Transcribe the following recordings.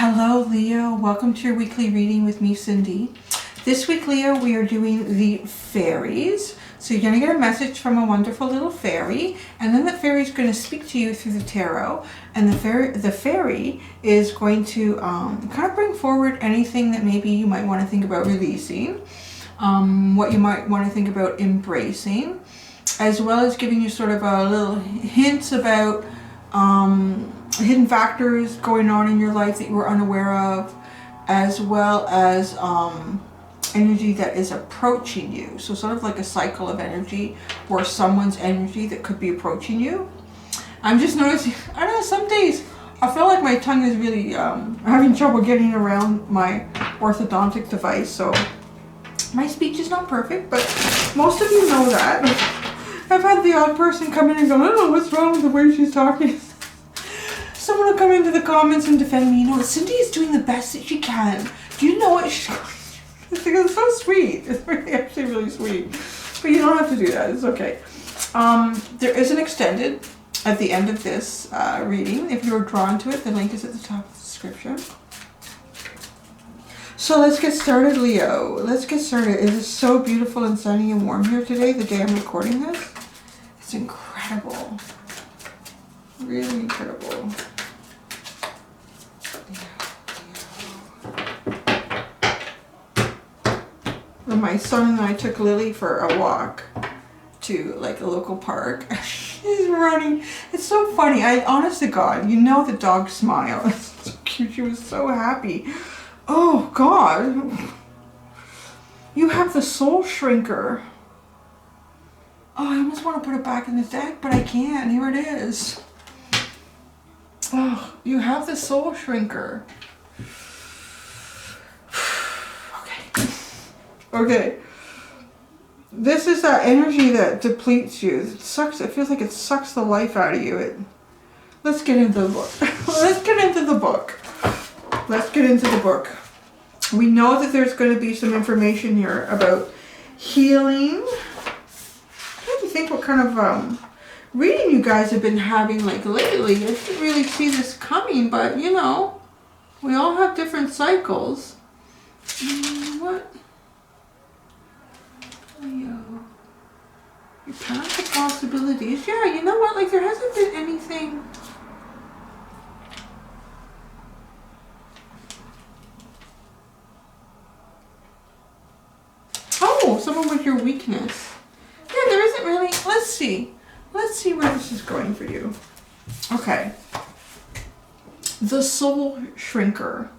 Hello Leo, welcome to your weekly reading with me, Cindy. This week, Leo, we are doing the fairies. So you're going to get a message from a wonderful little fairy, and then the fairy is going to speak to you through the tarot, and the fairy is going to kind of bring forward anything that maybe you might want to think about releasing, what you might want to think about embracing, as well as giving you sort of a little hints about hidden factors going on in your life that you were unaware of, as well as energy that is approaching you. So sort of like a cycle of energy, or someone's energy that could be approaching you. I'm just noticing, I don't know, some days I feel like my tongue is really having trouble getting around my orthodontic device, so my speech is not perfect, but most of you know that. I've had the odd person come in and go, I don't know what's wrong with the way she's talking. Someone will come into the comments and defend me. You know, Cindy is doing the best that she can. Do you know what she's going through? It's so sweet. It's really, actually really sweet. But you don't have to do that. It's okay. There is an extended at the end of this reading. If you're drawn to it, the link is at the top of the description. So let's get started, Leo. Let's get started. It is so beautiful and sunny and warm here today, the day I'm recording this. It's incredible. Really incredible. When my son and I took Lily for a walk to like a local park, she's running. It's so funny. Honest to God, you know the dog smile. It's so cute. She was so happy. Oh God. You have the soul shrinker. Oh, I almost want to put it back in the deck, but I can't. Here it is. Oh, you have the soul shrinker. Okay. This is that energy that depletes you. It sucks. It feels like it sucks the life out of you. Let's get into the book. Let's get into the book. Let's get into the book. We know that there's going to be some information here about healing. I'm trying to think what kind of reading you guys have been having like lately. I didn't really see this coming, but you know, we all have different cycles. What? Leo. Your path of possibilities. Yeah, you know what? Like there hasn't been anything. Oh, someone with your weakness. Yeah, there isn't really. Let's see. Let's see where this is going for you. Okay. The soul shrinker.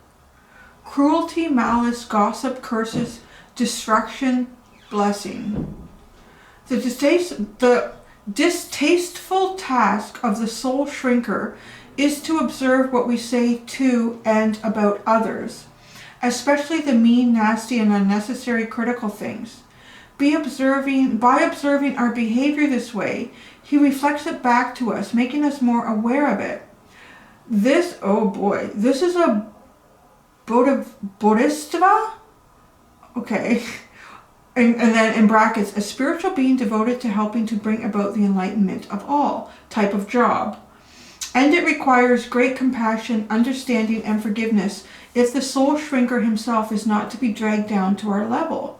Cruelty, malice, gossip, curses, destruction, blessing. The distasteful task of the soul shrinker is to observe what we say to and about others, especially the mean, nasty, and unnecessary critical things. By observing our behavior this way, he reflects it back to us, making us more aware of it. This, oh boy, this is a Bodhisattva? Okay. And then in brackets, a spiritual being devoted to helping to bring about the enlightenment of all type of job. And it requires great compassion, understanding, and forgiveness if the soul shrinker himself is not to be dragged down to our level.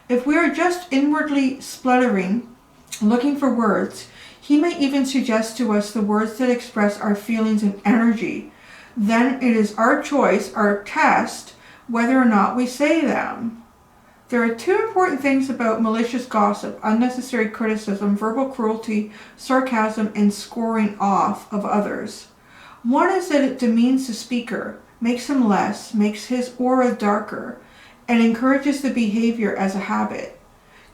If we are just inwardly spluttering, looking for words, he may even suggest to us the words that express our feelings and energy. Then it is our choice, our test, whether or not we say them. There are two important things about malicious gossip: unnecessary criticism, verbal cruelty, sarcasm, and scoring off of others. One is that it demeans the speaker, makes him less, makes his aura darker, and encourages the behavior as a habit,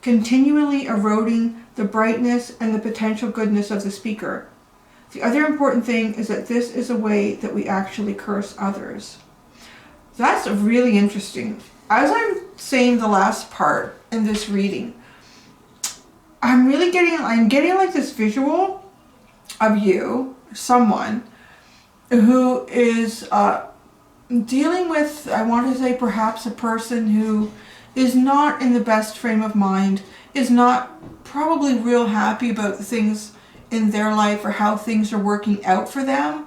continually eroding the brightness and the potential goodness of the speaker. The other important thing is that this is a way that we actually curse others. That's really interesting. As I'm saying the last part in this reading, I'm getting like this visual of you, someone who is dealing with, I want to say perhaps a person who is not in the best frame of mind, is not probably real happy about the things in their life or how things are working out for them.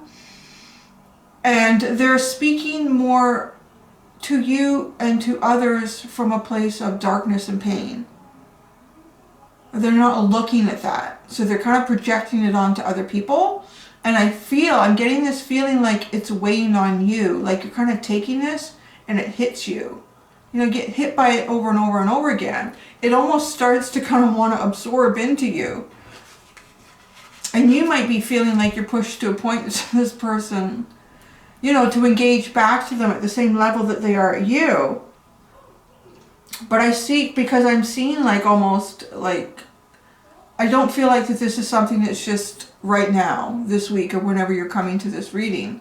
And they're speaking more to you and to others from a place of darkness and pain. They're not looking at that. So they're kind of projecting it onto other people. And I'm getting this feeling like it's weighing on you. Like you're kind of taking this and it hits you. You know, get hit by it over and over and over again. It almost starts to kind of want to absorb into you. And you might be feeling like you're pushed to a point to this person, you know, to engage back to them at the same level that they are at you. But because I'm seeing like almost like, I don't feel like that this is something that's just right now, this week, or whenever you're coming to this reading.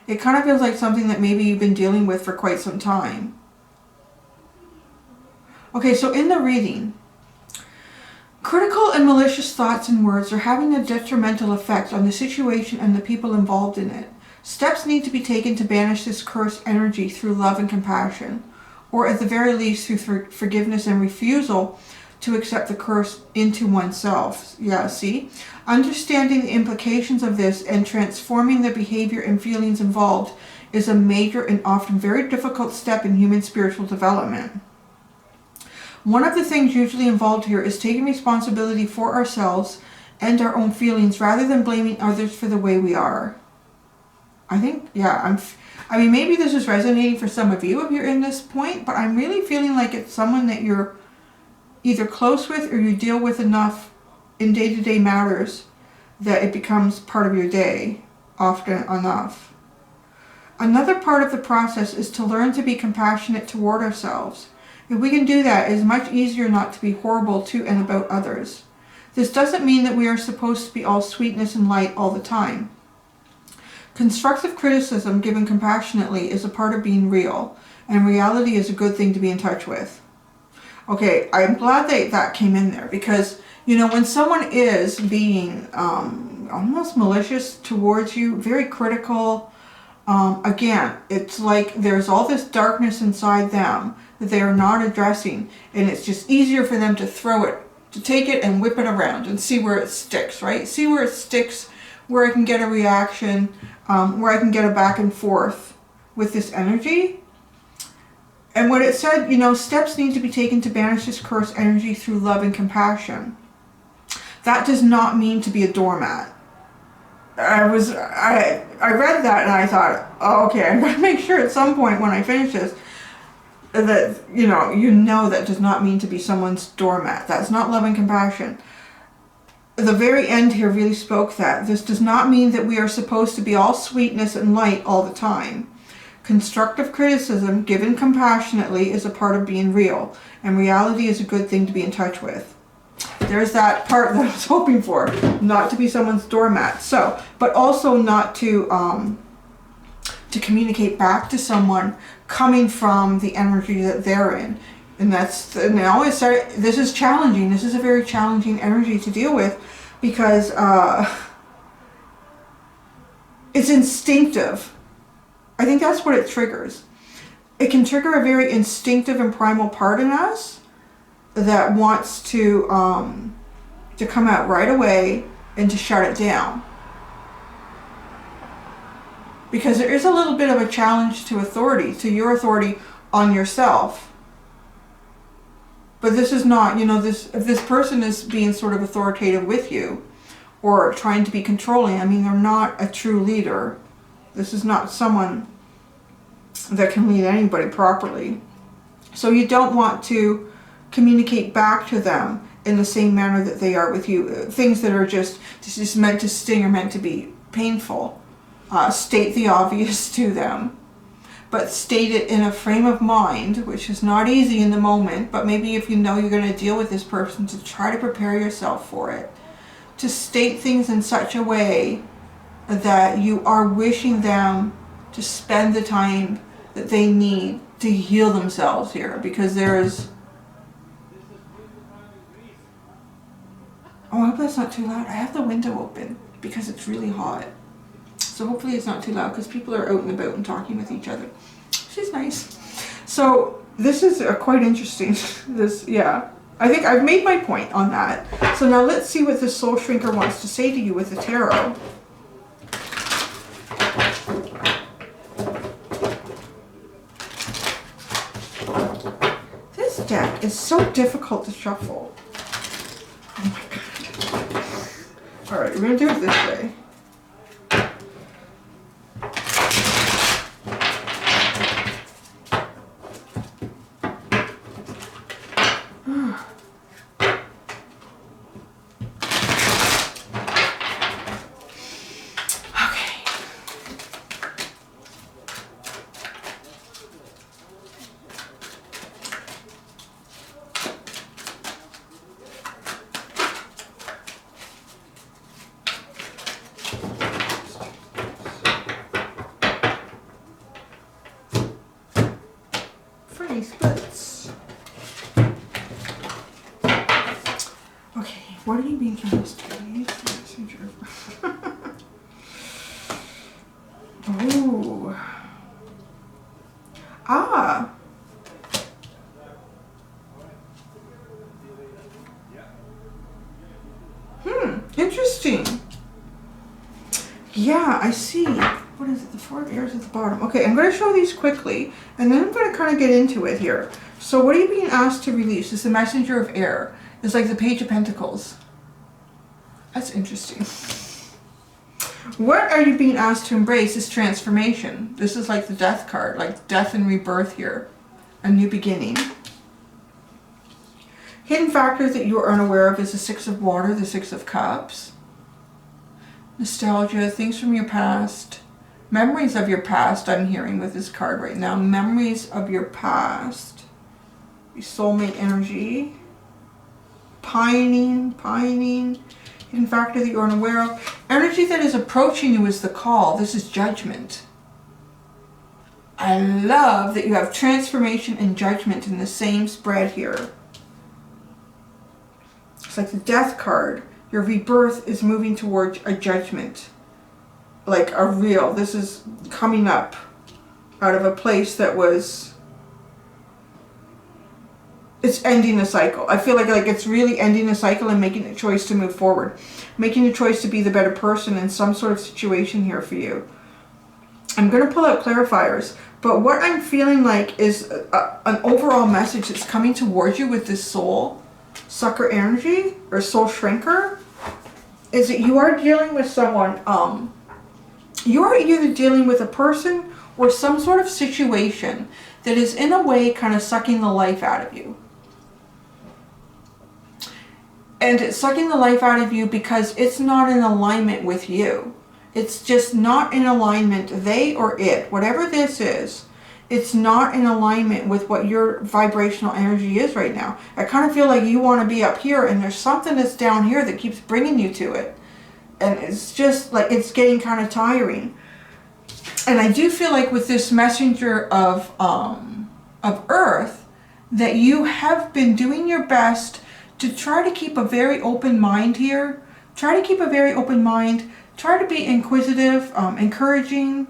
It kind of feels like something that maybe you've been dealing with for quite some time. Okay, so in the reading, critical and malicious thoughts and words are having a detrimental effect on the situation and the people involved in it. Steps need to be taken to banish this cursed energy through love and compassion, or at the very least through forgiveness and refusal to accept the curse into oneself. Yeah, see? Understanding the implications of this and transforming the behavior and feelings involved is a major and often very difficult step in human spiritual development. One of the things usually involved here is taking responsibility for ourselves and our own feelings rather than blaming others for the way we are. I think, yeah, I mean, maybe this is resonating for some of you if you're in this point, but I'm really feeling like it's someone that you're either close with or you deal with enough in day-to-day matters that it becomes part of your day often enough. Another part of the process is to learn to be compassionate toward ourselves. If we can do that, it is much easier not to be horrible to and about others. This doesn't mean that we are supposed to be all sweetness and light all the time. Constructive criticism given compassionately is a part of being real, and reality is a good thing to be in touch with. Okay, I'm glad that came in there because, you know, when someone is being almost malicious towards you, very critical, again, it's like there's all this darkness inside them that they are not addressing, and it's just easier for them to throw it, to take it and whip it around and see where it sticks, right? See where it sticks, where I can get a reaction, where I can get a back and forth with this energy. And what it said, you know, steps need to be taken to banish this cursed energy through love and compassion. That does not mean to be a doormat. I read that and I thought, oh, okay, I'm going to make sure at some point when I finish this that, you know that does not mean to be someone's doormat. That's not love and compassion. The very end here really spoke that. This does not mean that we are supposed to be all sweetness and light all the time. Constructive criticism given compassionately is a part of being real, and reality is a good thing to be in touch with. There's that part that I was hoping for, not to be someone's doormat. So, but also not to communicate back to someone coming from the energy that they're in. And I always say, this is challenging. This is a very challenging energy to deal with because it's instinctive. I think that's what it triggers. It can trigger a very instinctive and primal part in us that wants to come out right away and to shut it down. Because there is a little bit of a challenge to authority, to your authority on yourself. But this is not, if this person is being sort of authoritative with you or trying to be controlling, I mean, they're not a true leader. This is not someone that can lead anybody properly. So you don't want to communicate back to them in the same manner that they are with you. Things that are just meant to sting or meant to be painful. State the obvious to them. But state it in a frame of mind, which is not easy in the moment, but maybe if you know you're going to deal with this person, to try to prepare yourself for it. To state things in such a way that you are wishing them to spend the time that they need to heal themselves here, because there is... Oh, I hope that's not too loud. I have the window open because it's really hot. So hopefully it's not too loud because people are out and about and talking with each other. Which is nice. So this is quite interesting. I think I've made my point on that. So now let's see what the soul shrinker wants to say to you with the tarot. deck is so difficult to shuffle. Oh my god. Alright, we're going to do it this way. Splits. Okay, what are you being asked to use the messenger? Oh. Ah. Interesting. Yeah, I see. What is it? The 4 of Airs at the bottom. Okay, I'm going to show these quickly, and then I'm going to kind of get into it here. So what are you being asked to release? It's the Messenger of Air. It's like the Page of Pentacles. That's interesting. What are you being asked to embrace is transformation. This is like the Death card, like death and rebirth here. A new beginning. Hidden factors that you are unaware of is the 6 of Water, the 6 of Cups. Nostalgia, things from your past. Memories of your past, I'm hearing with this card right now. Memories of your past. Your soulmate energy. Pining. Hidden factor that you're unaware of. Energy that is approaching you is the Call. This is Judgment. I love that you have transformation and judgment in the same spread here. It's like the Death card. Your rebirth is moving towards a judgment. Like a real, this is coming up out of a place that was, it's ending a cycle. I feel like it's really ending a cycle and making a choice to move forward. Making a choice to be the better person in some sort of situation here for you. I'm going to pull out clarifiers, but what I'm feeling like is an overall message that's coming towards you with this soul sucker energy or soul shrinker is that you are dealing with someone, you are either dealing with a person or some sort of situation that is in a way kind of sucking the life out of you. And it's sucking the life out of you because it's not in alignment with you. It's just not in alignment, they or it, whatever this is, it's not in alignment with what your vibrational energy is right now. I kind of feel like you want to be up here and there's something that's down here that keeps bringing you to it. And it's just like, it's getting kind of tiring. And I do feel like with this messenger of Earth, that you have been doing your best to try to keep a very open mind here. Try to keep a very open mind. Try to be inquisitive, encouraging.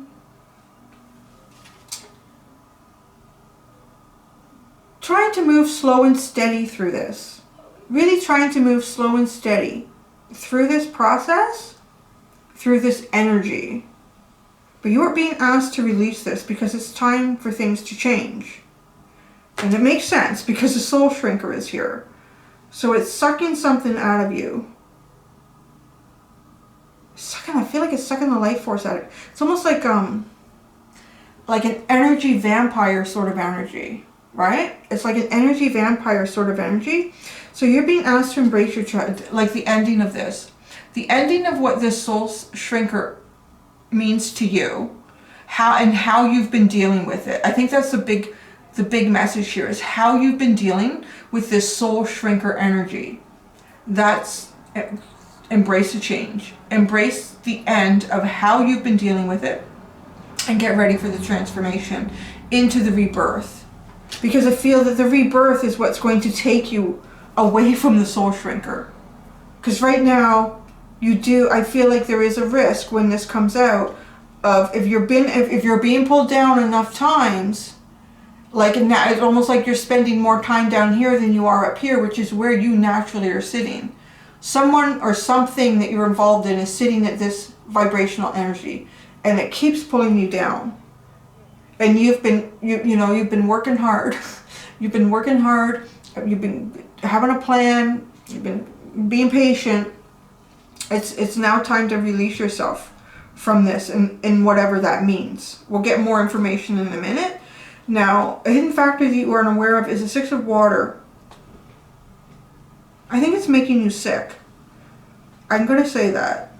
Trying to move slow and steady through this. Really trying to move slow and steady through this process, through this energy. But you are being asked to release this because it's time for things to change. And it makes sense because the soul shrinker is here. So it's sucking something out of you. I feel like it's sucking the life force out of it. It's almost like an energy vampire sort of energy. Right? It's like an energy vampire sort of energy. So you're being asked to embrace your child, like the ending of this. The ending of what this soul shrinker means to you. How you've been dealing with it. I think that's the big message here is how you've been dealing with this soul shrinker energy. That's, embrace the change. Embrace the end of how you've been dealing with it. And get ready for the transformation into the rebirth. Because I feel that the rebirth is what's going to take you away from the soul shrinker. Because right now, I feel like there is a risk when this comes out of if you're being pulled down enough times, like it's almost like you're spending more time down here than you are up here, which is where you naturally are sitting. Someone or something that you're involved in is sitting at this vibrational energy, and it keeps pulling you down. And you've been working hard You've been working hard. You've been having a plan. You've been being patient. It's now time to release yourself from this and whatever that means. We'll get more information in a minute. Now, a hidden factor that you are unaware of is the Six of Water. I think it's making you sick. I'm going to say that.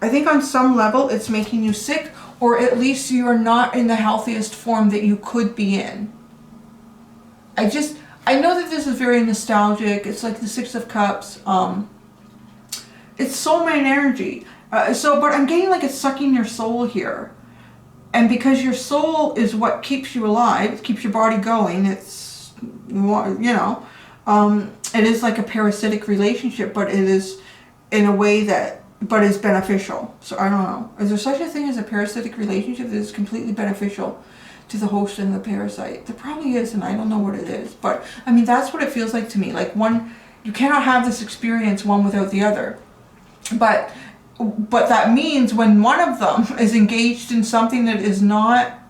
I think on some level it's making you sick, or at least you are not in the healthiest form that you could be in. I know that this is very nostalgic. It's like the Six of Cups. It's soulmate energy. But I'm getting like it's sucking your soul here. And because your soul is what keeps you alive, keeps your body going, it's, it is like a parasitic relationship, but it is in a way that, but is beneficial. So I don't know. Is there such a thing as a parasitic relationship that is completely beneficial to the host and the parasite? There probably is, and I don't know what it is. But, I mean, that's what it feels like to me. Like you cannot have this experience one without the other. But that means when one of them is engaged in something that is not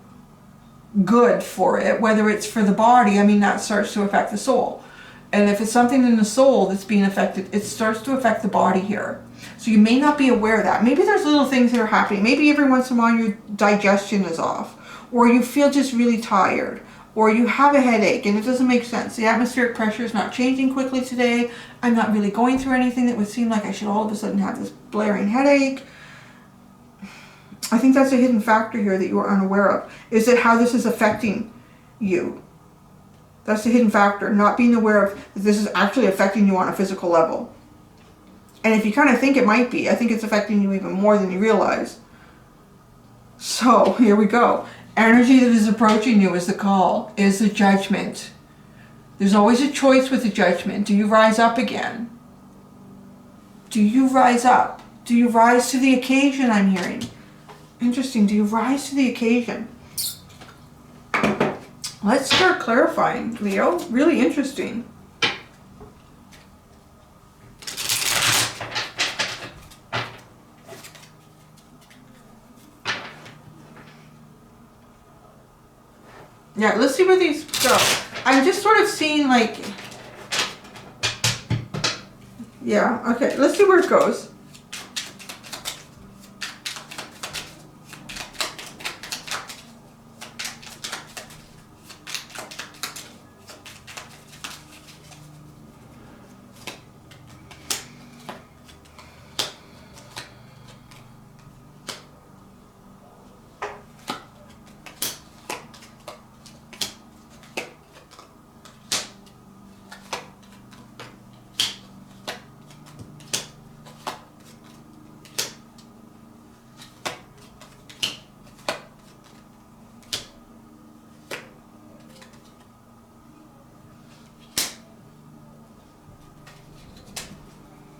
good for it, whether it's for the body, I mean, that starts to affect the soul. And if it's something in the soul that's being affected, it starts to affect the body here. So you may not be aware of that. Maybe there's little things that are happening. Maybe every once in a while your digestion is off, or you feel just really tired, or you have a headache and it doesn't make sense. The atmospheric pressure is not changing quickly today. I'm not really going through anything that would seem like I should all of a sudden have this blaring headache. I think that's a hidden factor here that you are unaware of. Is it how this is affecting you? That's the hidden factor, not being aware of that this is actually affecting you on a physical level. And if you kind of think it might be, I think it's affecting you even more than you realize. So, here we go. Energy that is approaching you is the call, is the judgment. There's always a choice with the judgment. Do you rise up again? Do you rise up? Do you rise to the occasion, I'm hearing? Interesting. Do you rise to the occasion? Let's start clarifying, Leo. Really interesting. Yeah, let's see where these go. I'm just sort of seeing like... Yeah, okay. Let's see where it goes.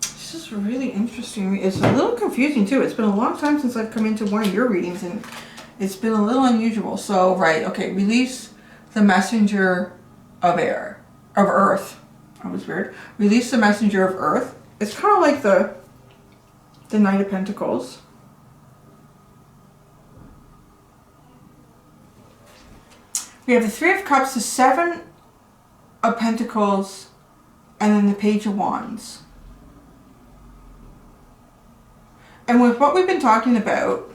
This is really interesting. It's a little confusing too. It's been a long time since I've come into one of your readings and it's been a little unusual. So, right, okay, release the messenger of earth. That was weird. Release the messenger of earth. It's kind of like the Knight of Pentacles. We have the Three of Cups, the Seven of Pentacles, and then the Page of Wands. And with what we've been talking about,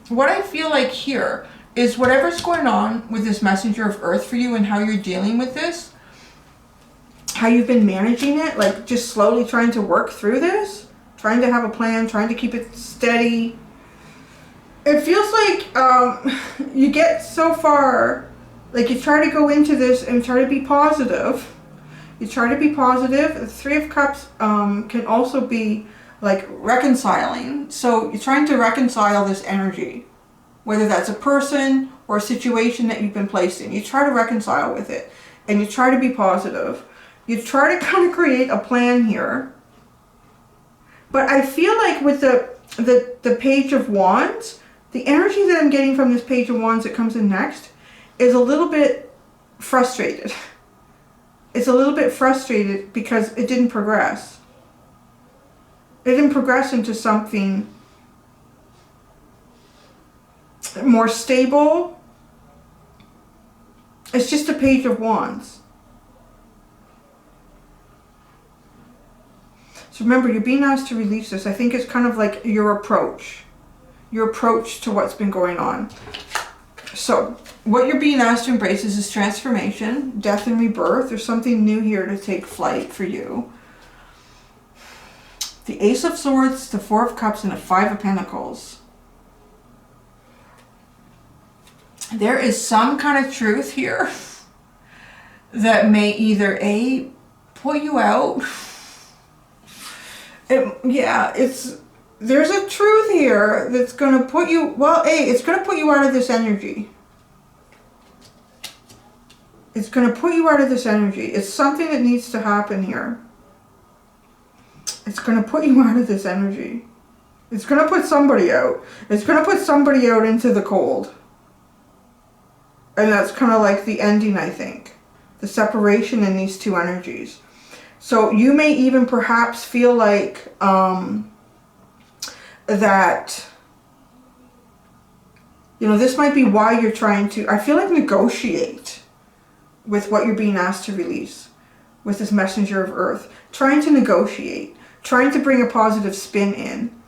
what I feel like here is whatever's going on with this messenger of earth for you and how you're dealing with this, how you've been managing it, like just slowly trying to work through this, trying to have a plan, trying to keep it steady. It feels like you get so far, like you try to go into this and try to be positive. You try to be positive. The Three of Cups can also be like reconciling. So you're trying to reconcile this energy, whether that's a person or a situation that you've been placed in. You try to reconcile with it and you try to be positive. You try to kind of create a plan here. But I feel like with the Page of Wands, the energy that I'm getting from this Page of Wands that comes in next is a little bit frustrated. It's a little bit frustrated because it didn't progress. It didn't progress into something more stable, It's just a Page of Wands. So remember, you're being asked to release this. I think it's kind of like your approach to what's been going on. So what you're being asked to embrace is this transformation, death and rebirth. There's something new here to take flight for you. The Ace of Swords, the Four of Cups, and the Five of Pentacles. There is some kind of truth here that may either A, pull you out. There's a truth here that's going to put you, well, it's going to put you out of this energy. It's going to put you out of this energy. It's something that needs to happen here. It's going to put you out of this energy. It's going to put somebody out. It's going to put somebody out into the cold. And that's kind of like the ending, I think. The separation in these two energies. So you may even perhaps feel like that, this might be why you're trying to, I feel like, negotiate with what you're being asked to release with this messenger of earth. Trying to negotiate, trying to bring a positive spin in,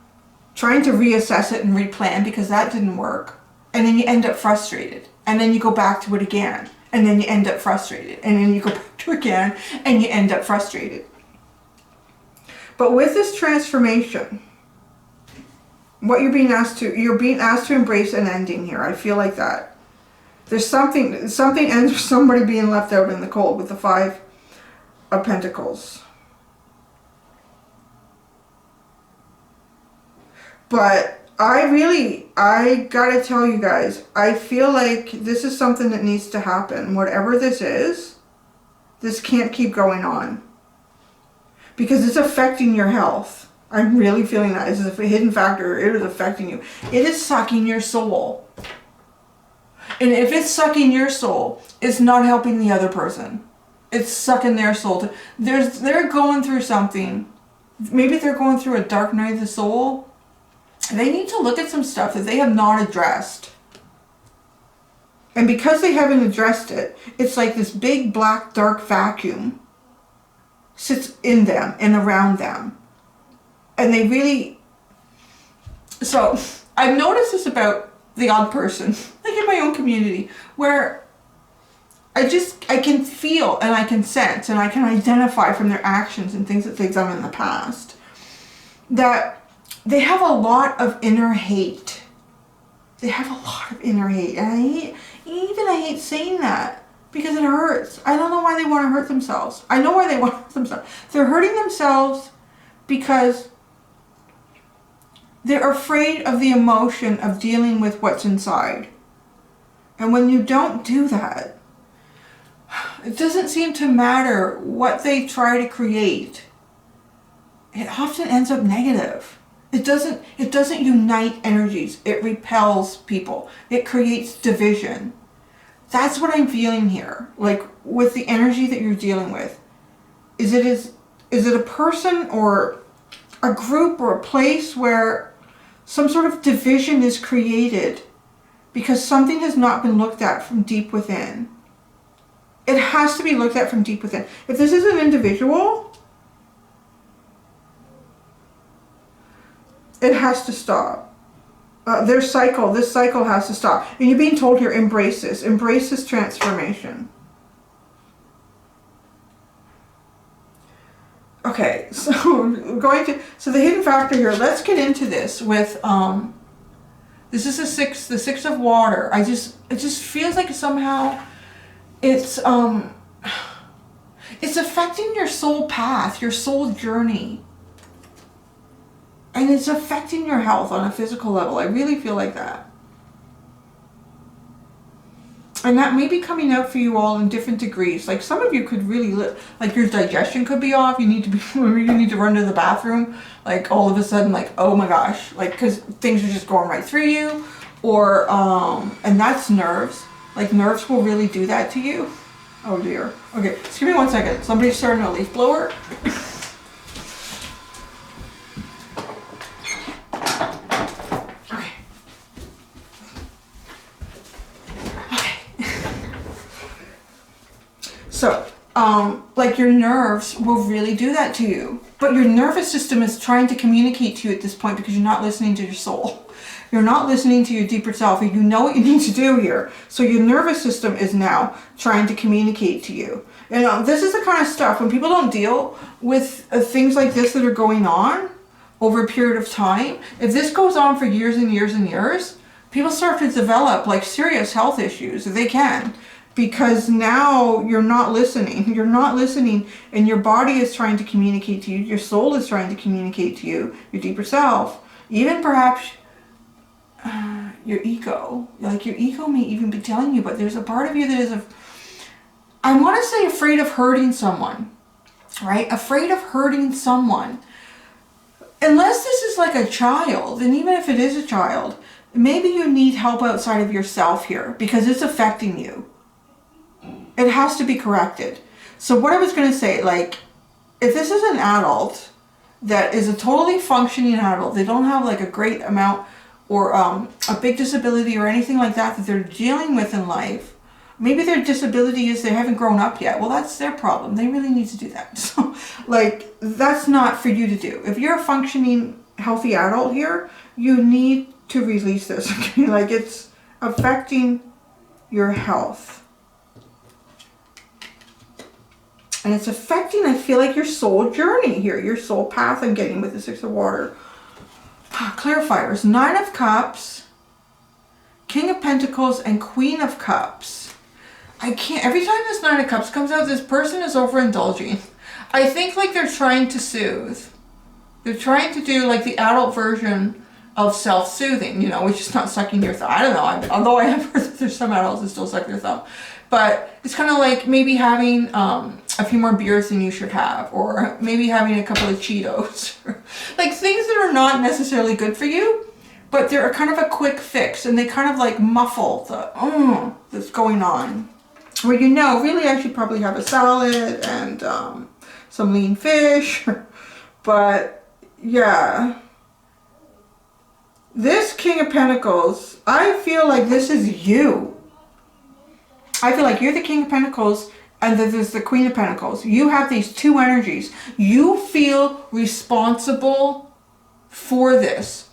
trying to reassess it and replan because that didn't work. And then you end up frustrated. And then you go back to it again. And then you end up frustrated. And then you go back to it again and you end up frustrated. But with this transformation, what you're being asked to embrace an ending here. I feel like that. There's something ends with somebody being left out in the cold with the Five of Pentacles. But I gotta tell you guys, I feel like this is something that needs to happen. Whatever this is, this can't keep going on. Because it's affecting your health. I'm really feeling that. It's a hidden factor. It is affecting you. It is sucking your soul. And if it's sucking your soul, it's not helping the other person. It's sucking their soul. They're going through something. Maybe they're going through a dark night of the soul. They need to look at some stuff that they have not addressed. And because they haven't addressed it, it's like this big black dark vacuum sits in them and around them. And they really... So, I've noticed this about the odd person, like in my own community, where I can feel and I can sense and I can identify from their actions and things that they've done in the past that they have a lot of inner hate. They have a lot of inner hate. And I hate saying that because it hurts. I don't know why they want to hurt themselves. I know why they want to hurt themselves. They're hurting themselves because they're afraid of the emotion of dealing with what's inside. And when you don't do that, it doesn't seem to matter what they try to create. It often ends up negative. It doesn't unite energies. It repels people. It creates division. That's what I'm feeling here. Like with the energy that you're dealing with. Is it a person or a group or a place where some sort of division is created because something has not been looked at from deep within? It has to be looked at from deep within. If this is an individual, it has to stop. This cycle has to stop. And you're being told here, embrace this transformation. Okay, so the hidden factor here, let's get into this with, this is the six of water. It just feels like somehow it's affecting your soul path, your soul journey. And it's affecting your health on a physical level. I really feel like that. And that may be coming out for you all in different degrees. Like some of you could really, like your digestion could be off. You need to run to the bathroom. Like all of a sudden, like, oh my gosh. Like, because things are just going right through you. Or, and that's nerves. Like nerves will really do that to you. Oh dear. Okay, just give me 1 second. Somebody's starting a leaf blower. So, like your nerves will really do that to you. But your nervous system is trying to communicate to you at this point because you're not listening to your soul. You're not listening to your deeper self. You know what you need to do here. So your nervous system is now trying to communicate to you. And this is the kind of stuff, when people don't deal with things like this that are going on over a period of time, if this goes on for years and years and years, people start to develop like serious health issues. They can. Because now you're not listening. You're not listening, and your body is trying to communicate to you. Your soul is trying to communicate to you, your deeper self. Even perhaps your ego. Like your ego may even be telling you, but there's a part of you that is, I want to say, afraid of hurting someone. Right? Afraid of hurting someone. Unless this is like a child, and even if it is a child, maybe you need help outside of yourself here because it's affecting you. It has to be corrected. So what I was going to say, like, if this is an adult that is a totally functioning adult, they don't have like a great amount or a big disability or anything like that that they're dealing with in life, maybe their disability is they haven't grown up yet. Well, that's their problem. They really need to do that. So, like, that's not for you to do. If you're a functioning, healthy adult here, you need to release this. Okay? Like, it's affecting your health. And it's affecting, I feel like, your soul journey here, your soul path I'm getting with the Six of Water. Clarifiers, Nine of Cups, King of Pentacles, and Queen of Cups. I can't, every time this Nine of Cups comes out, this person is overindulging. I think like they're trying to soothe. They're trying to do like the adult version of self-soothing, you know, which is not sucking your thumb. I don't know, although I have heard that there's some adults that still suck their thumb. But it's kind of like maybe having a few more beers than you should have, or maybe having a couple of Cheetos. Like things that are not necessarily good for you, but they're kind of a quick fix, and they kind of like muffle the that's going on. Where you know, really I should probably have a salad and some lean fish. But yeah. This King of Pentacles, I feel like this is you. I feel like you're the King of Pentacles and there's the Queen of Pentacles. You have these two energies. You feel responsible for this.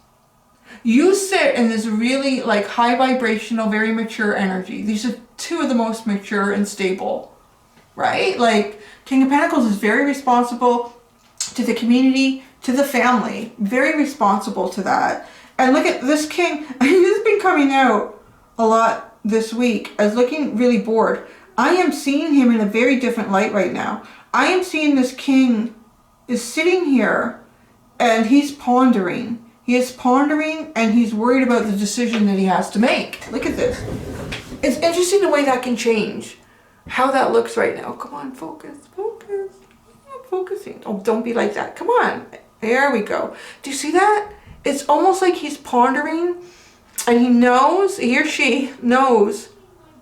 You sit in this really like high vibrational, very mature energy. These are two of the most mature and stable, right? Like King of Pentacles is very responsible to the community, to the family. Very responsible to that. And look at this King. He's been coming out a lot this week as looking really bored. I am seeing him in a very different light right now. I am seeing this King is sitting here and he's pondering. He is pondering and he's worried about the decision that he has to make. Look at this. It's interesting the way that can change. How that looks right now. Come on, focus, focus. I'm not focusing. Oh, don't be like that. Come on. There we go. Do you see that? It's almost like he's pondering and he knows, he or she knows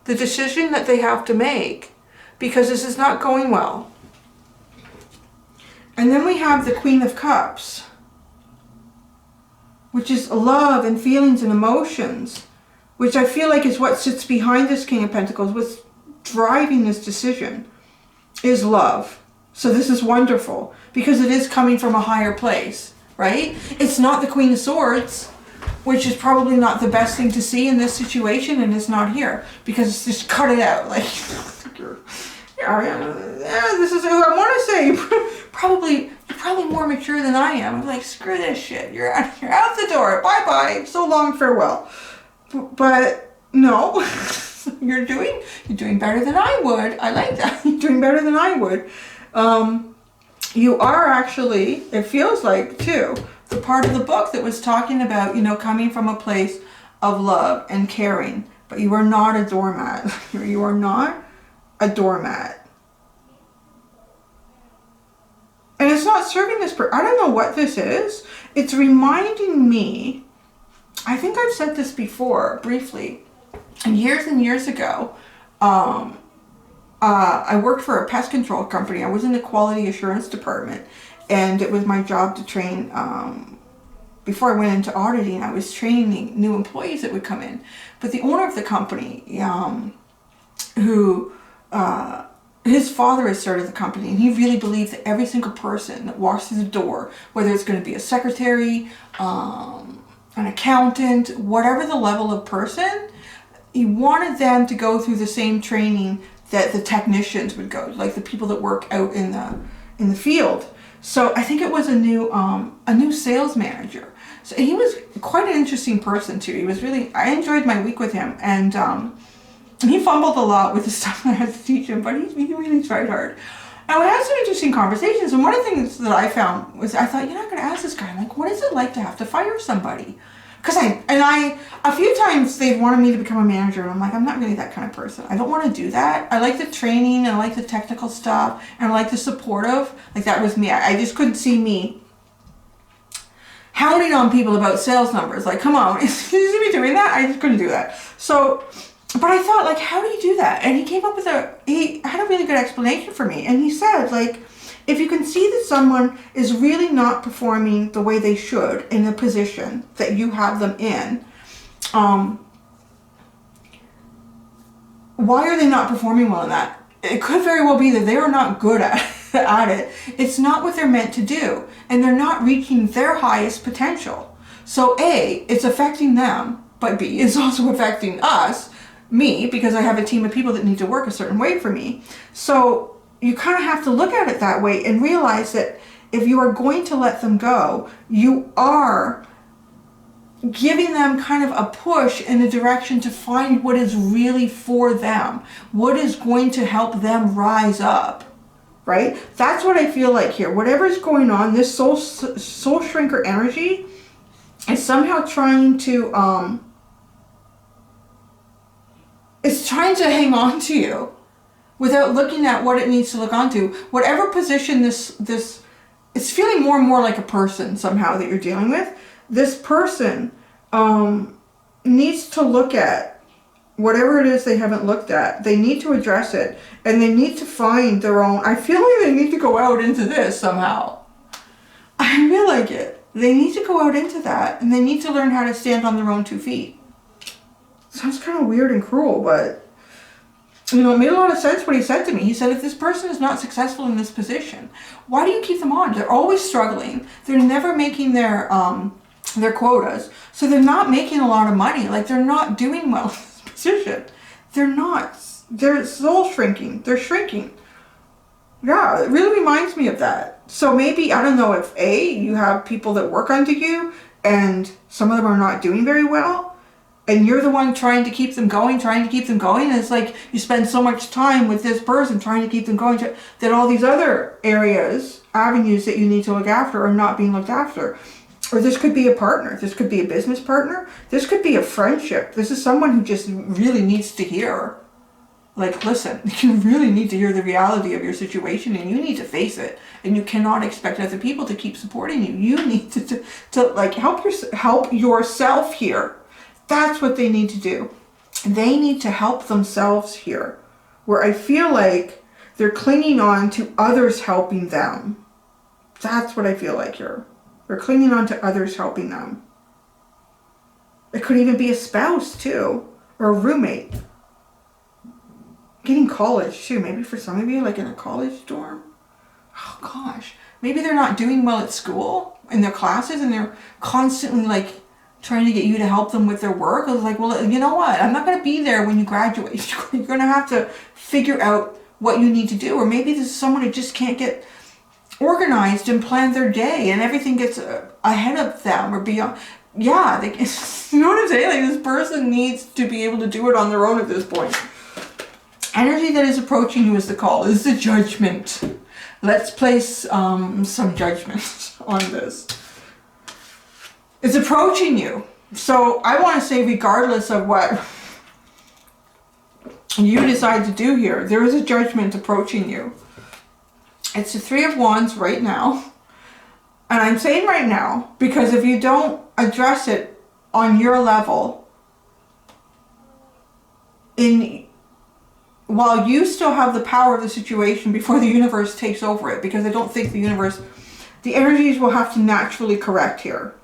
the decision that they have to make because this is not going well. And then we have the Queen of Cups, which is love and feelings and emotions, which I feel like is what sits behind this King of Pentacles. What's driving this decision is love. So this is wonderful because it is coming from a higher place, right? It's not the Queen of Swords, which is probably not the best thing to see in this situation, and it's not here because it's just cut it out. Like, yeah, this is who I want to say. You're probably more mature than I am. I'm like, screw this shit. You're out the door. Bye bye. So long, farewell. But no, you're doing better than I would. I like that. You're doing better than I would. You are actually, it feels like too, the part of the book that was talking about, you know, coming from a place of love and caring, but you are not a doormat. You are not a doormat. And it's not serving this I don't know what this is. It's reminding me, I think I've said this before, briefly, years and years ago. I worked for a pest control company. I was in the quality assurance department. And it was my job to train, before I went into auditing, I was training new employees that would come in. But the owner of the company, who his father had started the company, and he really believed that every single person that walks through the door, whether it's going to be a secretary, an accountant, whatever the level of person, he wanted them to go through the same training that the technicians would go, like the people that work out in the field. So I think it was a new sales manager. So he was quite an interesting person too. He was really, I enjoyed my week with him, and he fumbled a lot with the stuff I had to teach him, but he really tried hard. And we had some interesting conversations, and one of the things that I found was, I thought, you're not going to ask this guy, I'm like, what is it like to have to fire somebody? Because a few times they've wanted me to become a manager, and I'm like, I'm not really that kind of person. I don't want to do that. I like the training, and I like the technical stuff, and I like the supportive. Like, that was me. I just couldn't see me hounding on people about sales numbers. Like, come on, you see me doing that? I just couldn't do that. So, but I thought, like, how do you do that? And he came up with he had a really good explanation for me. And he said, like, if you can see that someone is really not performing the way they should in the position that you have them in, why are they not performing well in that? It could very well be that they are not good at it. It's not what they're meant to do, and they're not reaching their highest potential. So A, it's affecting them, but B, it's also affecting us, me, because I have a team of people that need to work a certain way for me. So you kind of have to look at it that way and realize that if you are going to let them go, you are giving them kind of a push in the direction to find what is really for them, what is going to help them rise up, right? That's what I feel like here. Whatever's going on, this soul shrinker energy is somehow trying to it's trying to hang on to you without looking at what it needs to look onto. Whatever position this it's feeling more and more like a person somehow that you're dealing with. This person needs to look at whatever it is they haven't looked at. They need to address it, and they need to find their own. I feel like they need to go out into this somehow. I feel like it. They need to go out into that, and they need to learn how to stand on their own 2 feet. Sounds kind of weird and cruel, but you know, it made a lot of sense what he said to me. He said, if this person is not successful in this position, why do you keep them on? They're always struggling. They're never making their quotas. So they're not making a lot of money. Like, they're not doing well in this position. They're not. They're soul shrinking. They're shrinking. Yeah, it really reminds me of that. So maybe, I don't know if A, you have people that work under you and some of them are not doing very well, and you're the one trying to keep them going, and it's like you spend so much time with this person trying to keep them going that all these other avenues that you need to look after are not being looked after. Or this could be a partner. This could be a business partner. This could be a friendship. This is someone who just really needs to hear, like, listen, you really need to hear the reality of your situation, and you need to face it. And you cannot expect other people to keep supporting you. You need to like help yourself here. That's what they need to do. They need to help themselves here, where I feel like they're clinging on to others helping them. That's what I feel like here. They're clinging on to others helping them. It could even be a spouse too, or a roommate. Getting college too, maybe for some of you, like in a college dorm. Oh gosh, maybe they're not doing well at school in their classes, and they're constantly like trying to get you to help them with their work. I was like, well, you know what? I'm not going to be there when you graduate. You're going to have to figure out what you need to do. Or maybe this is someone who just can't get organized and plan their day, and everything gets ahead of them or beyond. Yeah, you know what I'm saying? Like, this person needs to be able to do it on their own at this point. Energy that is approaching you is the call. Is the judgment. Let's place some judgment on this. It's approaching you. So I want to say, regardless of what you decide to do here, there is a judgment approaching you. It's the 3 of Wands right now. And I'm saying right now, because if you don't address it on your level, while you still have the power of the situation before the universe takes over it, because I don't think the energies will have to naturally correct here.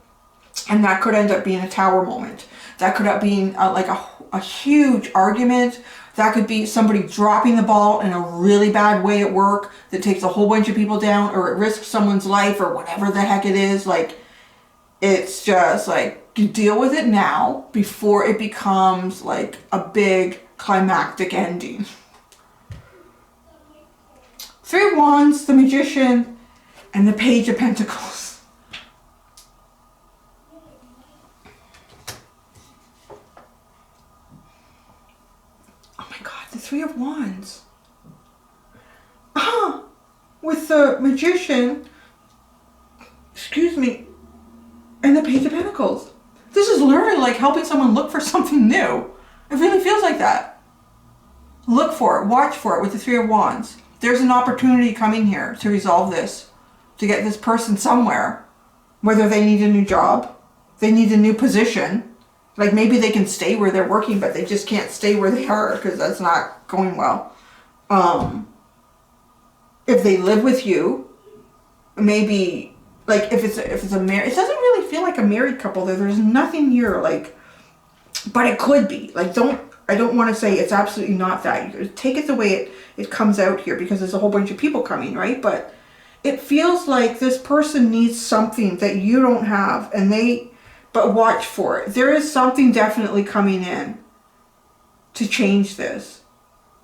And that could end up being a tower moment. That could end up being like a huge argument. That could be somebody dropping the ball in a really bad way at work that takes a whole bunch of people down, or it risks someone's life, or whatever the heck it is. Like, it's just like, you deal with it now before it becomes like a big climactic ending. Three of Wands, the Magician, and the Page of Pentacles. Oh my God, the Three of Wands. With the Magician, excuse me, and the Page of Pentacles. This is literally like helping someone look for something new. It really feels like that. Look for it, watch for it with the Three of Wands. There's an opportunity coming here to resolve this, to get this person somewhere. Whether they need a new job, they need a new position. Like maybe they can stay where they're working, but they just can't stay where they are because that's not going well. If they live with you, maybe like if it's a married, it doesn't really feel like a married couple there. There's nothing here like, but it could be. Like I don't want to say it's absolutely not that. You take it the way it comes out here because there's a whole bunch of people coming, right? But it feels like this person needs something that you don't have, but watch for it. There is something definitely coming in to change this.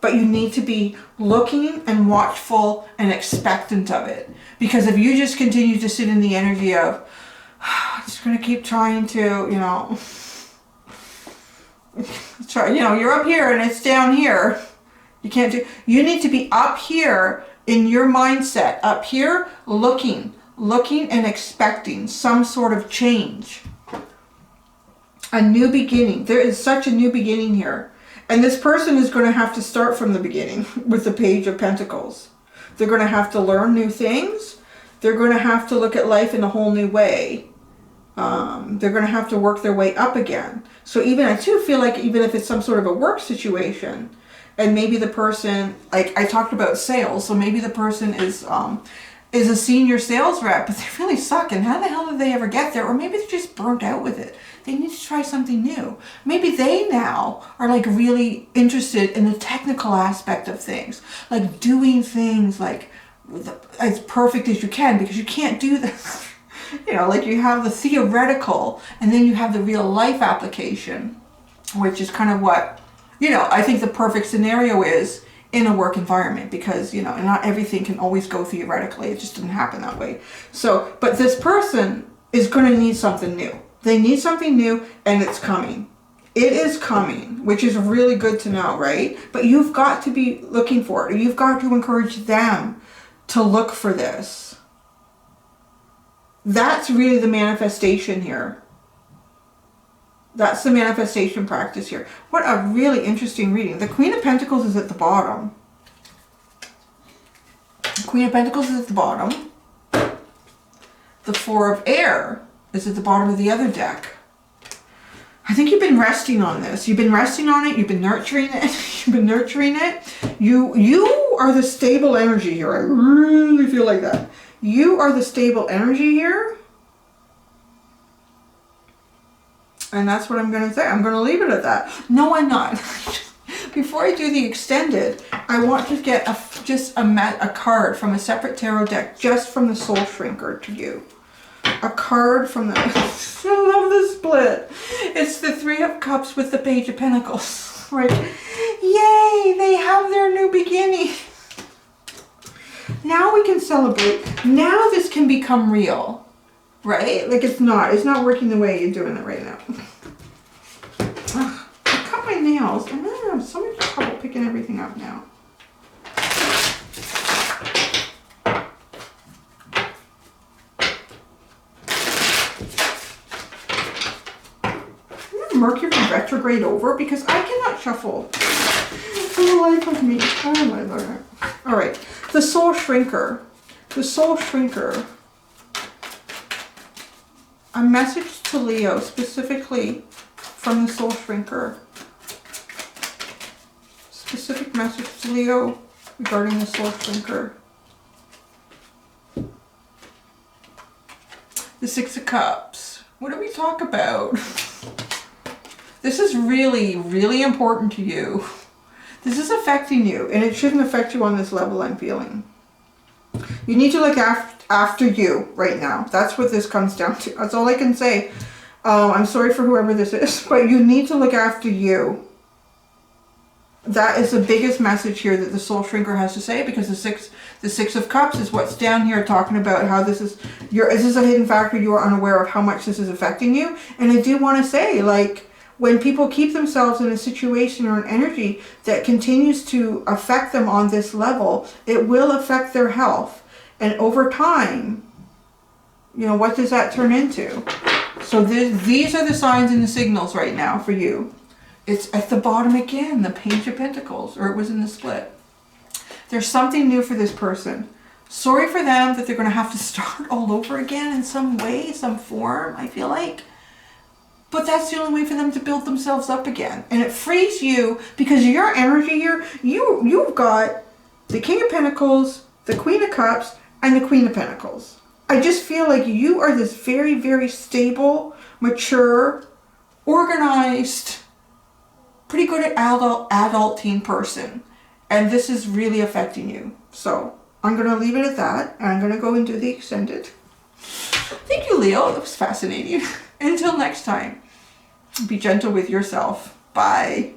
But you need to be looking and watchful and expectant of it. Because if you just continue to sit in the energy of, I'm just going to keep trying to, you're up here and it's down here. You need to be up here in your mindset, up here looking and expecting some sort of change. A new beginning. There is such a new beginning here. And this person is going to have to start from the beginning with the Page of Pentacles. They're going to have to learn new things. They're going to have to look at life in a whole new way. They're going to have to work their way up again. So I too feel like even if it's some sort of a work situation, and maybe the person, like I talked about sales, so maybe the person is a senior sales rep, but they really suck, and how the hell did they ever get there? Or maybe they're just burnt out with it. They need to try something new. Maybe they now are like really interested in the technical aspect of things, like doing things like as perfect as you can, because you can't do this. Like you have the theoretical and then you have the real life application, which is kind of what, I think the perfect scenario is in a work environment, because, not everything can always go theoretically. It just doesn't happen that way. So, but this person is going to need something new. They need something new, and it's coming. It is coming, which is really good to know, right? But you've got to be looking for it. You've got to encourage them to look for this. That's really the manifestation here. That's the manifestation practice here. What a really interesting reading. The Queen of Pentacles is at the bottom. Queen of Pentacles is at the bottom. The Four of Air is at the bottom of the other deck. I think you've been resting on this. You've been resting on it. You've been nurturing it. You've been nurturing it. You are the stable energy here. I really feel like that. You are the stable energy here. And that's what I'm going to say. I'm going to leave it at that. No, I'm not. Before I do the extended, I want to get a card from a separate tarot deck, just from the Soul Shrinker to you. A card from the... I love this split. It's the Three of Cups with the Page of Pentacles. Right? Yay! They have their new beginning. Now we can celebrate. Now this can become real. Right? Like it's not working the way you're doing it right now. Ugh, I cut my nails and then I have so much trouble picking everything up now. Mercury retrograde over, because I cannot shuffle for the life of me. Oh my Lord. Alright, the Soul Shrinker. The Soul Shrinker. A message to Leo, specifically from the Soul Shrinker. Specific message to Leo regarding the Soul Shrinker. The Six of Cups. What do we talk about? This is really, really important to you. This is affecting you, and it shouldn't affect you on this level, I'm feeling. You need to look after you right now. That's what this comes down to. That's all I can say. I'm sorry for whoever this is, but you need to look after you. That is the biggest message here that the Soul Shrinker has to say, because the Six of Cups is what's down here talking about how this is a hidden factor. You are unaware of how much this is affecting you. And I do want to say, like, when people keep themselves in a situation or an energy that continues to affect them on this level, it will affect their health. And over time, you know, what does that turn into? So these are the signs and the signals right now for you. It's at the bottom again, the Page of Pentacles, or it was in the split. There's something new for this person. Sorry for them that they're going to have to start all over again in some way, some form, I feel like. But that's the only way for them to build themselves up again. And it frees you, because your energy here, you've got the King of Pentacles, the Queen of Cups, and the Queen of Pentacles. I just feel like you are this very, very stable, mature, organized, pretty good at adulting person. And this is really affecting you. So I'm going to leave it at that. And I'm going to go and do the extended. Thank you, Leo. That was fascinating. Until next time, be gentle with yourself. Bye.